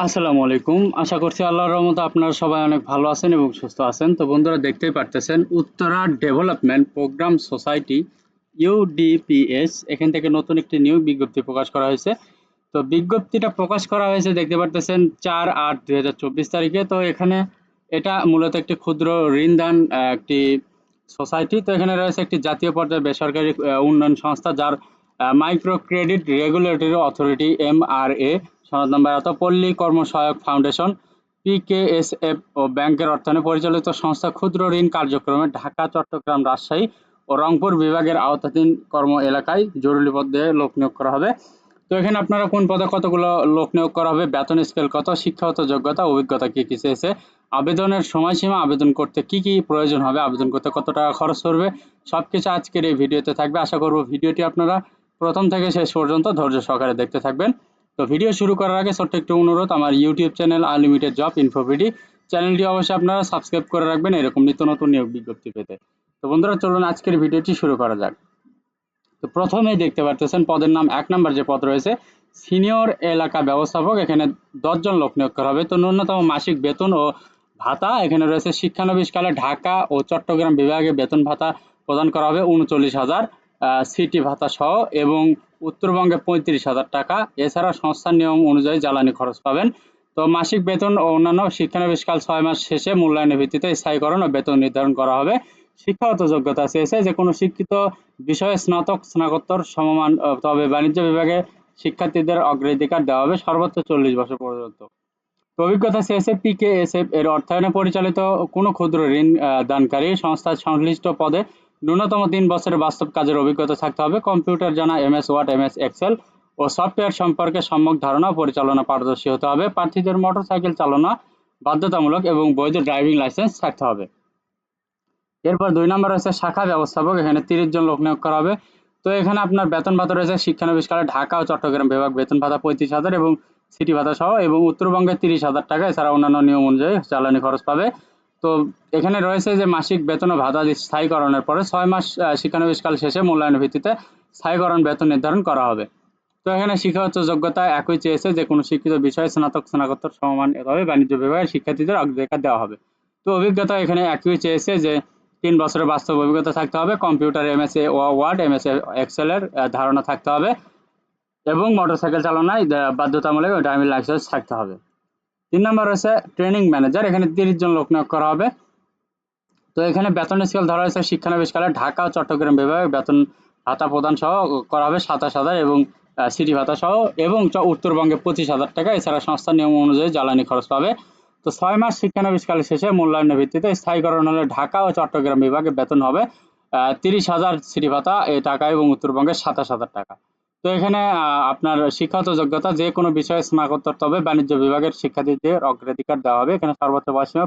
আসসালামু আলাইকুম। আশা করছি আল্লাহর রহমতে আপনারা সবাই অনেক ভালো আছেন এবং সুস্থ আছেন। তো বন্ধুরা দেখতেই পারতেছেন Uttara development programme society UDPS এখান থেকে নতুন একটি নিয়োগ বিজ্ঞপ্তি প্রকাশ করা হয়েছে। তো বিজ্ঞপ্তিটা প্রকাশ করা হয়েছে দেখতে পারতেছেন 4/8/2024 তারিখে। তো এখানে এটা মূলত একটি ক্ষুদ্র ঋণদান একটি সোসাইটি। তো এখানে রয়েছে একটি জাতীয় পর্যায়ে বেসরকারি উন্নয়ন সংস্থা যার micro credit regulatory authority MRA সনদ নম্বর পল্লী কর্মসহায়ক ফাউন্ডেশন PKSF ও ব্যাংকের অর্থায়নে পরিচালিত সংস্থা ক্ষুদ্র ঋণ কার্যক্রমে ঢাকা, চট্টগ্রাম, রাজশাহী ও রংপুর বিভাগের আওতাধীন কর্ম এলাকায় জরুরি পদে লোক নিয়োগ করা হবে। তো এখানে আপনারা কোন পদে কতগুলো লোক নিয়োগ করা হবে, বেতন স্কেল কত, শিক্ষাগত যোগ্যতা, অভিজ্ঞতা কি কি চেয়েছে, আবেদনের সময়সীমা, আবেদন করতে কি কি প্রয়োজন হবে, আবেদন করতে কত টাকা খরচ পড়বে, সবকিছু আজকের এই ভিডিওতে থাকবে। আশা করব ভিডিওটি আপনারা প্রথম থেকে শেষ পর্যন্ত ধৈর্য সহকারে দেখতে থাকবেন। তো ভিডিও শুরু করার আগে ছোট্ট একটু অনুরোধ, আমার ইউটিউব চ্যানেল আনলিমিটেড জব ইনফোভিডি চ্যানেলটি অবশ্যই আপনারা সাবস্ক্রাইব করে রাখবেন এরকম নিত্য নতুন নিয়োগ বিজ্ঞপ্তি পেতে। তো বন্ধুরা চলুন আজকের ভিডিওটি শুরু করা যাক। তো প্রথমেই দেখতে পারতেছেন পদের নাম 1 নম্বর যে পদ রয়েছে সিনিয়র এলাকা ব্যবস্থাপক। এখানে 10 জন লোক নিয়োগ করা হবে। তো ন্যূনতম মাসিক বেতন ও ভাতা এখানে রয়েছে শিক্ষানবিশকালে ঢাকা ও চট্টগ্রাম বিভাগে বেতন ভাতা প্রদান করা হবে 39,000 সিটি ভাতা সহ এবং উত্তরবঙ্গে 35,000 টাকা। এছাড়া সংস্থার নিয়ম অনুযায়ী জ্বালানি খরচ পাবেন। তো মাসিক বেতন ও অন্যান্য শিক্ষানবিশকাল 6 মাস শেষে মূল্যায়নের ভিত্তিতে স্থায়ীকরণ ও বেতন নির্ধারণ করা হবে। শিক্ষাগত যোগ্যতা চেয়েছে যে কোনো শিক্ষিত বিষয়ে স্নাতক, স্নাতকোত্তর সমমান, তবে বাণিজ্য বিভাগে শিক্ষার্থীদের অগ্রাধিকার দেওয়া হবে সর্বোচ্চ 40 বছর পর্যন্ত। তো অভিজ্ঞতা চেয়েছে PKSF এর অর্থায়নে পরিচালিত কোনো ক্ষুদ্র ঋণ দানকারী সংস্থার সংশ্লিষ্ট পদে ন্যূনতম 3 বছরের বাস্তব কাজের অভিজ্ঞতা থাকতে হবে। কম্পিউটার জানা, MS ওয়ার্ড, MS এক্সেল ও সফটওয়্যার সম্পর্কে সম্যক ধারণা ও পরিচালনা পারদর্শী হতে হবে। প্রার্থীদের মোটরসাইকেল চালনা বাধ্যতামূলক এবং বৈধ ড্রাইভিং লাইসেন্স থাকতে হবে। এরপর 2 নম্বর রয়েছে শাখা ব্যবস্থাপক। এখানে 30 জন লোক নিয়োগ করা হবে। তো এখানে আপনার বেতন ভাতা রয়েছে শিক্ষানবিশকালে ঢাকা ও চট্টগ্রাম বিভাগ বেতন ভাতা 35,000 এবং সিটি ভাতা সহ এবং উত্তরবঙ্গে 30,000 টাকা। এছাড়া অন্যান্য নিয়ম অনুযায়ী জ্বালানি খরচ পাবে। তো এখানে রয়েছে যে মাসিক বেতন ও ভাতা স্থায়ীকরণের পরে 6 মাস শিক্ষানবিশকাল শেষে মূল্যায়নের ভিত্তিতে স্থায়ীকরণ বেতন নির্ধারণ করা হবে। তো এখানে শিক্ষাগত যোগ্যতা একই চেয়েছে যে কোনো শিক্ষিত বিষয়ে স্নাতক, স্নাতকোত্তর সমমান হবে। বাণিজ্য বিভাগের শিক্ষার্থীদের অগ্রাধিকার দেওয়া হবে। তো অভিজ্ঞতা এখানে একই চেয়েছে যে 3 বছরের বাস্তব অভিজ্ঞতা থাকতে হবে। Computer, MS Word, MS Excel এর ধারণা থাকতে হবে এবং মোটরসাইকেল চালনায় বাধ্যতামূলক ড্রাইভিং লাইসেন্স থাকতে হবে। 3 নম্বর রয়েছে ট্রেনিং ম্যানেজার। এখানে 30 জন লোক নিয়োগ করা হবে। তো এখানে বেতন স্কেল ধরা হয়েছে শিক্ষানবিশকালে ঢাকা ও চট্টগ্রাম বিভাগে বেতন ভাতা প্রদান সহ করা হবে 27,000 এবং সিটি ভাতা সহ এবং উত্তরবঙ্গে 25,000 টাকা। এছাড়া সংস্থার নিয়ম অনুযায়ী জ্বালানি খরচ পাবে। তো 6 মাস শিক্ষানবিশকাল শেষে মূল্যায়নের ভিত্তিতে স্থায়ীকরণ হলে ঢাকা ও চট্টগ্রাম বিভাগে বেতন হবে 30,000 সিটি ভাতা টাকা এবং উত্তরবঙ্গে 27,000 টাকা। তো এখানে আপনার শিক্ষাগত যোগ্যতা যে কোনো বিষয়ে স্নাতকোত্তর, তবে বাণিজ্য বিভাগের শিক্ষার্থীদের অগ্রাধিকার দেওয়া হবে। এখানে সর্বোচ্চ বয়সসীমা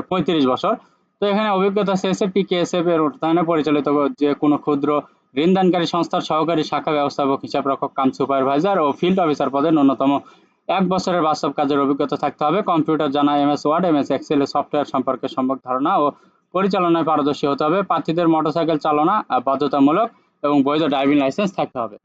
35 বছর। তো এখানে অভিজ্ঞতা চেয়েছে PKSF এর অর্থায়নে পরিচালিত যে কোনো ক্ষুদ্র ঋণদানকারী সংস্থার সহকারী শাখা ব্যবস্থাপক, হিসাবরক্ষক কাম সুপারভাইজার ও ফিল্ড অফিসার পদে ন্যূনতম 1 বছরের বাস্তব কাজের অভিজ্ঞতা থাকতে হবে। কম্পিউটার জানা, MS ওয়ার্ড, MS এক্সেল এর সফটওয়্যার সম্পর্কে সম্যক ধারণা ও পরিচালনায় পারদর্শী হতে হবে। প্রার্থীদের মোটরসাইকেল চালনা বাধ্যতামূলক এবং বৈধ ড্রাইভিং লাইসেন্স থাকতে হবে।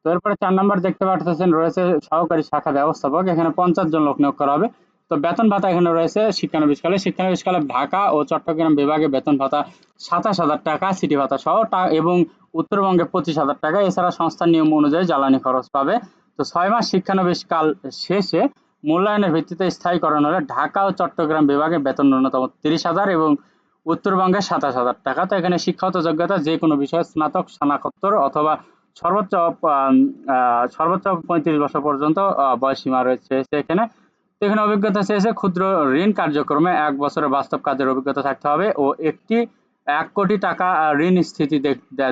তো এরপরে 4 নম্বর দেখতে পাচ্ছেন রয়েছে সহকারী শাখা ব্যবস্থাপক। এখানে 50 জন লোক নিয়োগ করা হবে। তো বেতন ভাতা এখানে রয়েছে শিক্ষানবিশকালে ঢাকা ও চট্টগ্রাম বিভাগে বেতন ভাতা 27,000 টাকা সিটি ভাতা সহ এবং উত্তরবঙ্গে 25,000 টাকা। এছাড়া সংস্থার নিয়ম অনুযায়ী জ্বালানি খরচ পাবে। তো 6 মাস শিক্ষানবিশকাল শেষে মূল্যায়নের ভিত্তিতে স্থায়ীকরণ হলে ঢাকা ও চট্টগ্রাম বিভাগে বেতন ন্যূনতম 30,000 এবং উত্তরবঙ্গে 27,000 টাকা। তো এখানে শিক্ষাগত যোগ্যতা যে কোনো বিষয়ে স্নাতক, স্নাতকোত্তর অথবা সর্বোচ্চ 35 বছর পর্যন্ত বয়স সীমা রয়েছে এখানে। তো এখানে অভিজ্ঞতা চেয়েছে ক্ষুদ্র ঋণ কার্যক্রমে 1 বছরের বাস্তব কাজের অভিজ্ঞতা থাকতে হবে ও 1 কোটি টাকা ঋণ স্থিতি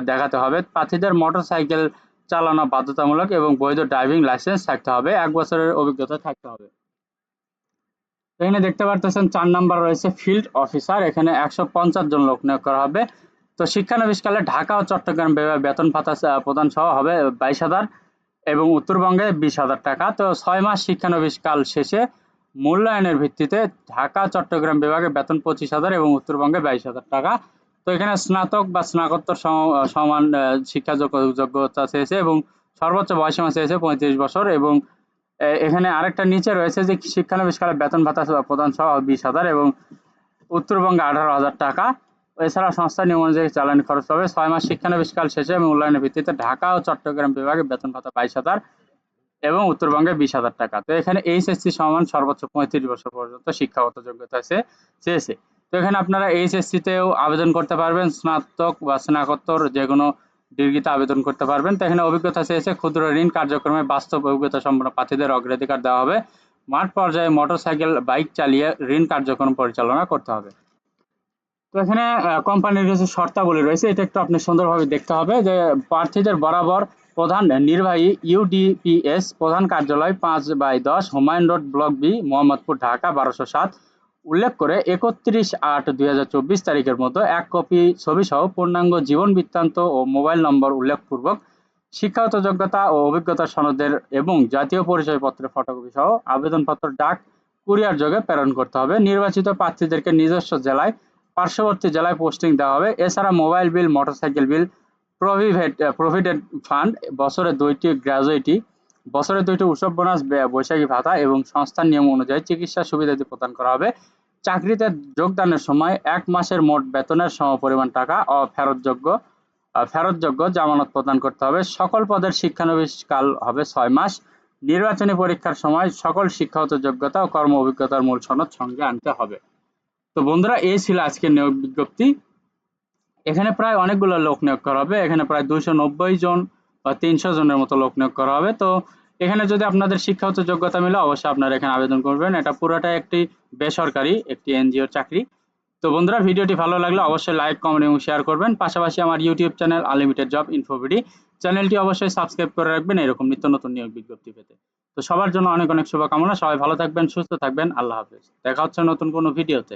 দেখাতে হবে। প্রার্থীদের মোটরসাইকেল চালানো বাধ্যতামূলক এবং বৈধ ড্রাইভিং লাইসেন্স থাকতে হবে। 1 বছরের অভিজ্ঞতা থাকতে হবে। এখানে দেখতে পারতেছেন 4 নাম্বার রয়েছে ফিল্ড অফিসার। এখানে 150 জন লোক নিয়োগ করা হবে। তো শিক্ষানবিশকালে ঢাকা ও চট্টগ্রাম বিভাগে বেতন ভাতা প্রদান সহ হবে 22,000 এবং উত্তরবঙ্গে 20,000 টাকা। তো 6 মাস শিক্ষানবিশকাল শেষে মূল্যায়নের ভিত্তিতে ঢাকা, চট্টগ্রাম বিভাগে বেতন 25,000 এবং উত্তরবঙ্গে 22,000 টাকা। তো এখানে স্নাতক বা স্নাতকোত্তর সমান শিক্ষা যোগ্যতা চেয়েছে এবং সর্বোচ্চ বয়সসীমা চেয়েছে 35 বছর এবং এখানে আরেকটা নিচে রয়েছে যে শিক্ষানবিশকালে বেতন ভাতা প্রদান সহ 20,000 এবং উত্তরবঙ্গে 18,000 টাকা। এছাড়া সংস্থা নিয়ম অনুযায়ী জ্বালানি খরচ হবে। 6 মাস শিক্ষানবিশকাল শেষে এবং মূল্যায়নের ভিত্তিতে ঢাকা ও চট্টগ্রাম বিভাগে বেতন ভাতা 22,000 এবং উত্তরবঙ্গে 20,000 টাকা। তো এখানে এইচএসসি সমান সর্বোচ্চ 35 বছর পর্যন্ত শিক্ষাগত যোগ্যতা চেয়েছে। তো এখানে আপনারা এইচএসসি তেও আবেদন করতে পারবেন, স্নাতক বা স্নাতকোত্তর যে কোনো ডিগ্রিতে আবেদন করতে পারবেন। তো এখানে অভিজ্ঞতা চেয়েছে ক্ষুদ্র ঋণ কার্যক্রমে বাস্তব অভিজ্ঞতা সম্পন্ন প্রার্থীদের অগ্রাধিকার দেওয়া হবে। মাঠ পর্যায়ে মোটরসাইকেল বাইক চালিয়ে ঋণ কার্যক্রম পরিচালনা করতে হবে। তো এখানে কোম্পানির কিছু শর্তাবলী রয়েছে, এটা একটু আপনি সুন্দরভাবে দেখতে হবে যে প্রার্থীদের বরাবর প্রধান নির্বাহী ইউডিপিএস প্রধান কার্যালয় 5/10 Humayun road block B Mohammadpur Dhaka 1207 উল্লেখ করে 31/8/2024 তারিখের মতো 1 কপি ছবি সহ পূর্ণাঙ্গ জীবন বৃত্তান্ত ও মোবাইল নম্বর উল্লেখপূর্বক শিক্ষাগত যোগ্যতা ও অভিজ্ঞতা সনদের এবং জাতীয় পরিচয়পত্রের ফটোকপি সহ আবেদনপত্র ডাক কুরিয়ার যোগে প্রেরণ করতে হবে। নির্বাচিত প্রার্থীদেরকে নিজস্ব জেলায় পার্শ্ববর্তী জেলায় পোস্টিং দেওয়া হবে। এছাড়া মোবাইল বিল, মোটরসাইকেল বিল, প্রভিডেন্ট ফান্ড, বছরে 2টি গ্র্যাজুইটি, বছরে 2টি উৎসব বোনাস, বৈশাখী ভাতা এবং সংস্থার নিয়ম অনুযায়ী চিকিৎসা সুবিধাদি প্রদান করা হবে। চাকরিতে যোগদানের সময় 1 মাসের মোট বেতনের সমপরিমাণ টাকা ফেরতযোগ্য জামানত প্রদান করতে হবে। সকল পদের শিক্ষানবিশকাল হবে 6 মাস। নির্বাচনী পরীক্ষার সময় সকল শিক্ষাগত যোগ্যতা ও কর্ম অভিজ্ঞতার মূল সনদ সঙ্গে আনতে হবে। তো বন্ধুরা, এই ছিল আজকের নিয়োগ বিজ্ঞপ্তি। এখানে প্রায় অনেকগুলো লোক নিয়োগ করা হবে। এখানে প্রায় 290 জন বা 300 জনের মতো লোক নিয়োগ করা হবে। তো এখানে যদি আপনাদের শিক্ষাগত যোগ্যতা মিলে অবশ্যই আপনারা এখানে আবেদন করবেন। এটা পুরোটাই একটি বেসরকারি একটি এনজিও চাকরি। তো বন্ধুরা, ভিডিওটি ভালো লাগলে অবশ্যই লাইক, কমেন্ট এবং শেয়ার করবেন। পাশাপাশি আমার YouTube channel unlimited job InfoBD চ্যানেলটি অবশ্যই সাবস্ক্রাইব করে রাখবেন এরকম নিত্য নতুন নিয়োগ বিজ্ঞপ্তি পেতে। তো সবার জন্য অনেক অনেক শুভকামনা। সবাই ভালো থাকবেন, সুস্থ থাকবেন। আল্লাহ হাফেজ। দেখা হচ্ছে নতুন কোনো ভিডিওতে।